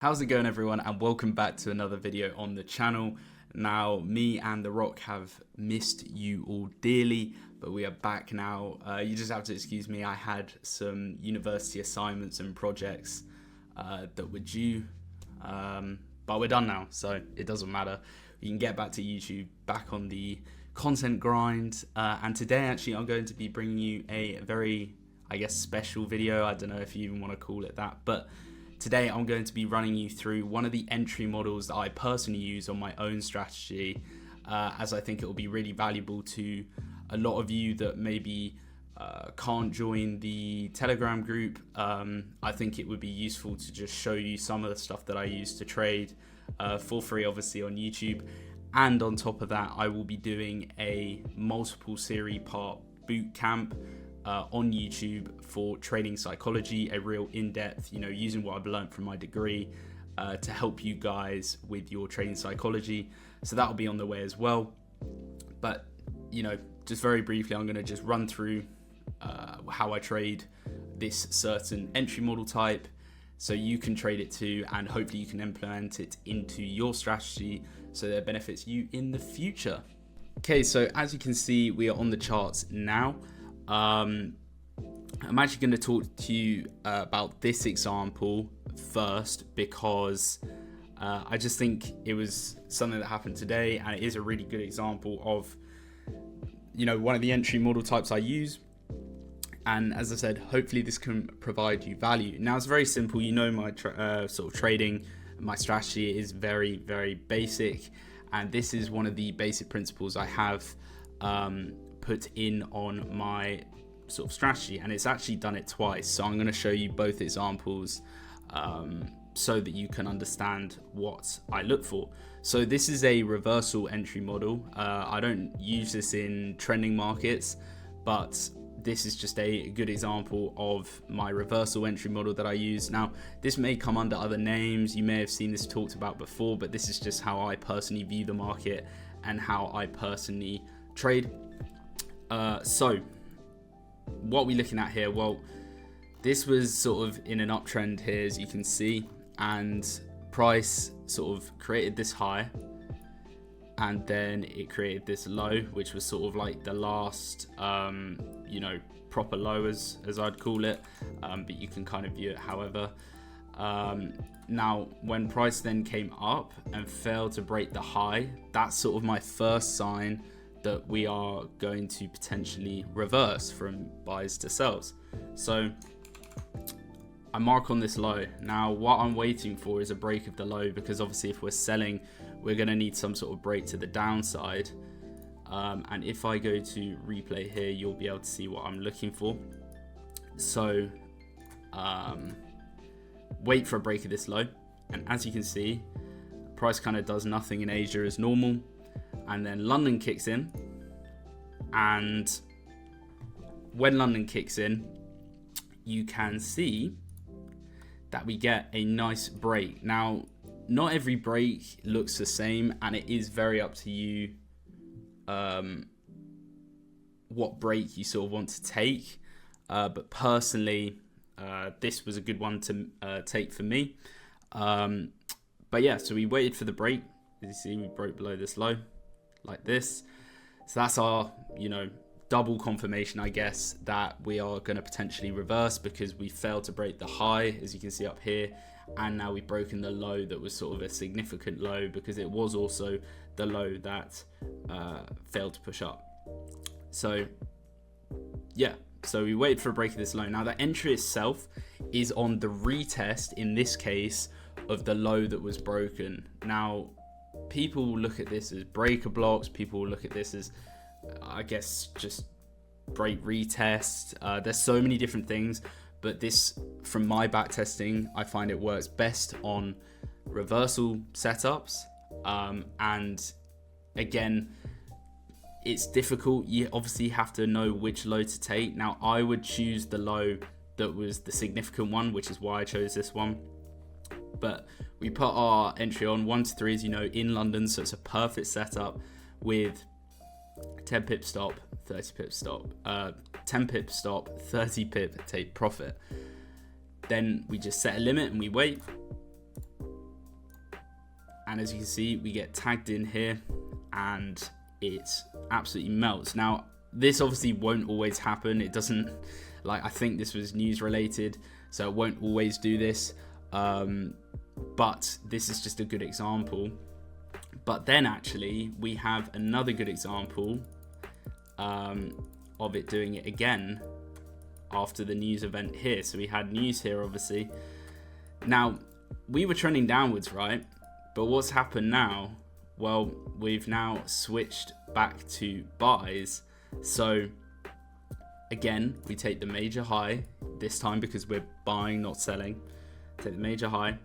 How's it going, everyone, and welcome back to another video on the channel. Now, me and The Rock have missed you all dearly, but we are back now. You just have to excuse me. I had some university assignments and projects that were due, but we're done now, so it doesn't matter. You can get back to YouTube, back on the content grind, and today actually I'm going to be bringing you a very, special video. I don't know if you even want to call it that, but today I'm going to be running you through one of the entry models that I personally use on my own strategy, as I think it will be really valuable to a lot of you that maybe can't join the Telegram group. I think it would be useful to just show you some of the stuff that I use to trade for free, obviously, on YouTube. And on top of that, I will be doing a multiple series part boot camp on YouTube for trading psychology, a real in-depth, using what I've learned from my degree to help you guys with your trading psychology. So that'll be on the way as well. But, just very briefly, I'm going to just run through how I trade this certain entry model type so you can trade it too, and hopefully you can implement it into your strategy so that it benefits you in the future. Okay, so as you can see, we are on the charts now. I'm actually going to talk to you about this example first because I just think it was something that happened today, and it is a really good example of one of the entry model types I use. And as I said, hopefully this can provide you value. Now, it's very simple. My sort of trading, my strategy is very, very basic, and this is one of the basic principles I have put in on my sort of strategy, and it's actually done it twice. So I'm going to show you both examples so that you can understand what I look for. So this is a reversal entry model. I don't use this in trending markets, but this is just a good example of my reversal entry model that I use. Now, this may come under other names. You may have seen this talked about before, but this is just how I personally view the market and how I personally trade. So what are we looking at here? Well, this was sort of in an uptrend here, as you can see, and price sort of created this high, and then it created this low, which was sort of like the last proper low, as I'd call it, but you can kind of view it however. Now, when price then came up and failed to break the high, that's sort of my first sign that we are going to potentially reverse from buys to sells. So I mark on this low. Now, what I'm waiting for is a break of the low, because obviously if we're selling, we're going to need some sort of break to the downside. And if I go to replay here, you'll be able to see what I'm looking for. So wait for a break of this low, and as you can see, price kind of does nothing in Asia as normal, and then London kicks in, and when London kicks in, you can see that we get a nice break. Now, not every break looks the same, and it is very up to you what break you sort of want to take, but personally this was a good one to take for me. But yeah, so we waited for the break. As you see, we broke below this low like this. So that's our double confirmation, I guess, that we are going to potentially reverse, because we failed to break the high, as you can see up here, and now we've broken the low that was sort of a significant low, because it was also the low that failed to push up. So yeah, so we waited for a break of this low. Now, the entry itself is on the retest, in this case, of the low that was broken. Now, people will look at this as breaker blocks. People will look at this as, I guess, just break retest. There's so many different things, but this, from my back testing, I find it works best on reversal setups. And again, it's difficult. You obviously have to know which low to take. Now, I would choose the low that was the significant one, which is why I chose this one. But we put our entry on 1 to 3, as you know, in London, so it's a perfect setup with 10 pip stop, 30 pip stop, 10 pip stop, 30 pip take profit. Then we just set a limit and we wait. and as you can see, we get tagged in here and it absolutely melts. Now, this obviously won't always happen. It doesn't, like, I think this was news related, so it won't always do this. But this is just a good example. But then actually we have another good example of it doing it again after the news event here. So we had news here, obviously. Now, we were trending downwards, right? But what's happened now? Well, we've now switched back to buys. So again, we take the major high this time because we're buying, not selling. Take the major high,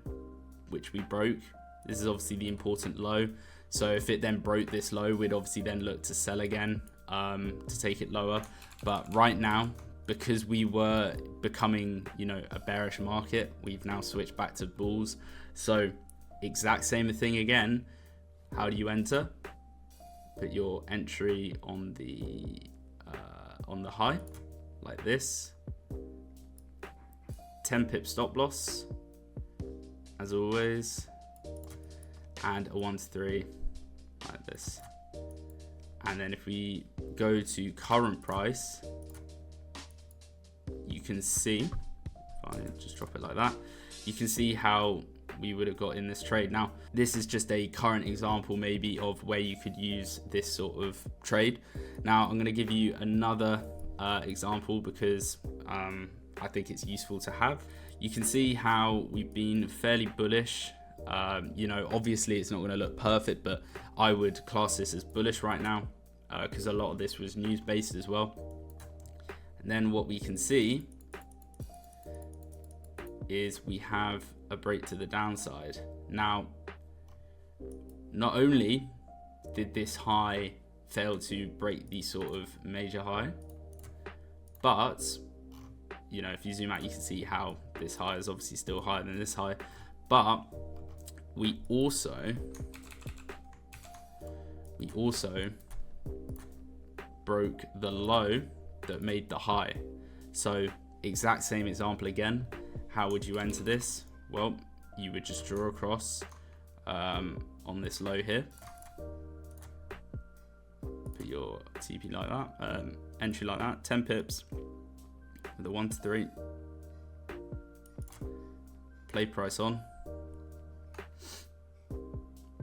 which we broke. This is obviously the important low. So if it then broke this low, we'd obviously then look to sell again to take it lower. But right now, because we were becoming, you know, a bearish market, we've now switched back to bulls. So exact same thing again. How do you enter? Put your entry on the high, like this. 10 pip stop loss, as always, and a 1 to 3, like this. And then if we go to current price, you can see, if I just drop it like that, you can see how we would have got in this trade. Now, this is just a current example maybe of where you could use this sort of trade. Now, I'm going to give you another example because I think it's useful to have. You can see how we've been fairly bullish. You know, obviously it's not going to look perfect, but I would class this as bullish right now because a lot of this was news based as well. And then what we can see is we have a break to the downside. Now, not only did this high fail to break the sort of major high, but you know, if you zoom out, you can see how this high is obviously still higher than this high, but we also broke the low that made the high. So exact same example again. How would you enter this? Well, you would just draw across on this low here. Put your TP like that, entry like that, 10 pips with a 1 to 3. Play price on.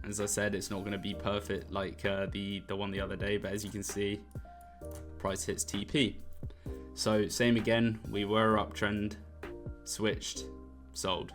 As I said, it's not going to be perfect like the one the other day, but as you can see, price hits TP. So same again, we were uptrend, switched, sold.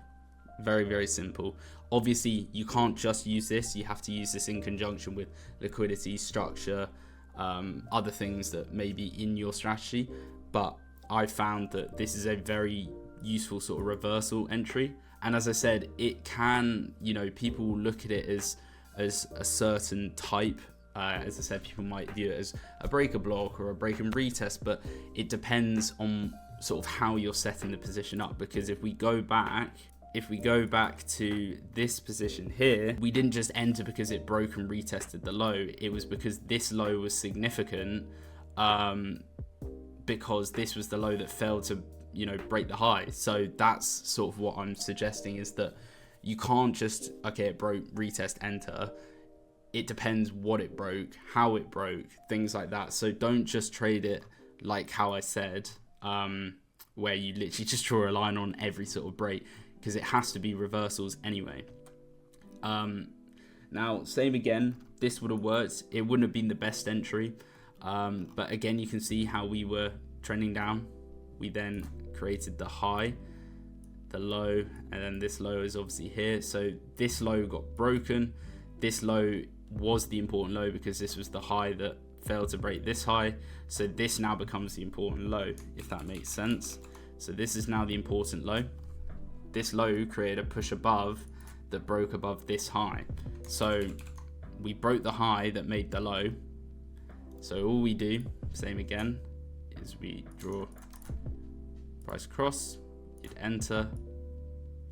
Very, very simple. Obviously, you can't just use this. You have to use this in conjunction with liquidity, structure, other things that may be in your strategy. But I found that this is a very useful sort of reversal entry. And as I said, it can, you know, people look at it as a certain type. As I said, people might view it as a breaker block or a break and retest, but it depends on sort of how you're setting the position up. Because if we go back to this position here, we didn't just enter because it broke and retested the low. It was because this low was significant, because this was the low that failed to, you know, break the high. So that's sort of what I'm suggesting, is that you can't just, okay, it broke, retest, enter. It depends what it broke, how it broke, things like that. So don't just trade it like how I said, where you literally just draw a line on every sort of break, because it has to be reversals anyway. Now, same again, this would have worked. It wouldn't have been the best entry, but again, you can see how we were trending down. We then created the high, the low, and then this low is obviously here. So this low got broken. This low was the important low because this was the high that failed to break this high. So this now becomes the important low, if that makes sense. So this is now the important low. This low created a push above that broke above this high. So we broke the high that made the low. So all we do, same again, is we draw price cross, you'd enter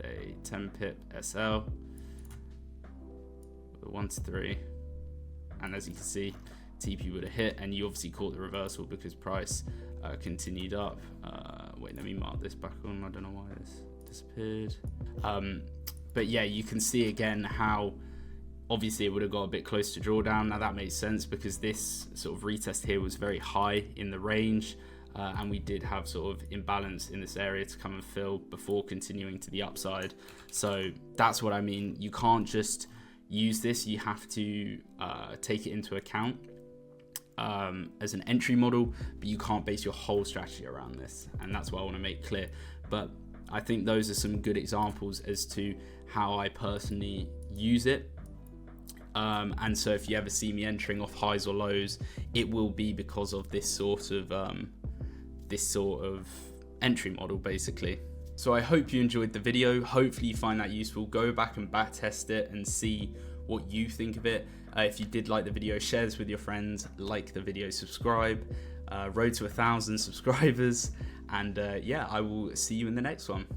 a 10 pip SL with a 1 to 3, and as you can see, TP would have hit, and you obviously caught the reversal because price continued up. Wait, let me mark this back on. I don't know why this disappeared. But yeah, you can see again how Obviously it would have got a bit close to drawdown. Now that makes sense because this sort of retest here was very high in the range, and we did have sort of imbalance in this area to come and fill before continuing to the upside. So that's what I mean. You can't just use this, you have to take it into account as an entry model, but you can't base your whole strategy around this, and that's what I want to make clear. But I think those are some good examples as to how I personally use it. And so if you ever see me entering off highs or lows, it will be because of this sort of entry model basically. So I hope you enjoyed the video. Hopefully you find that useful. Go back and back test it and see what you think of it. If you did like the video, share this with your friends, like the video, subscribe. Road to 1,000 subscribers, and yeah, I will see you in the next one.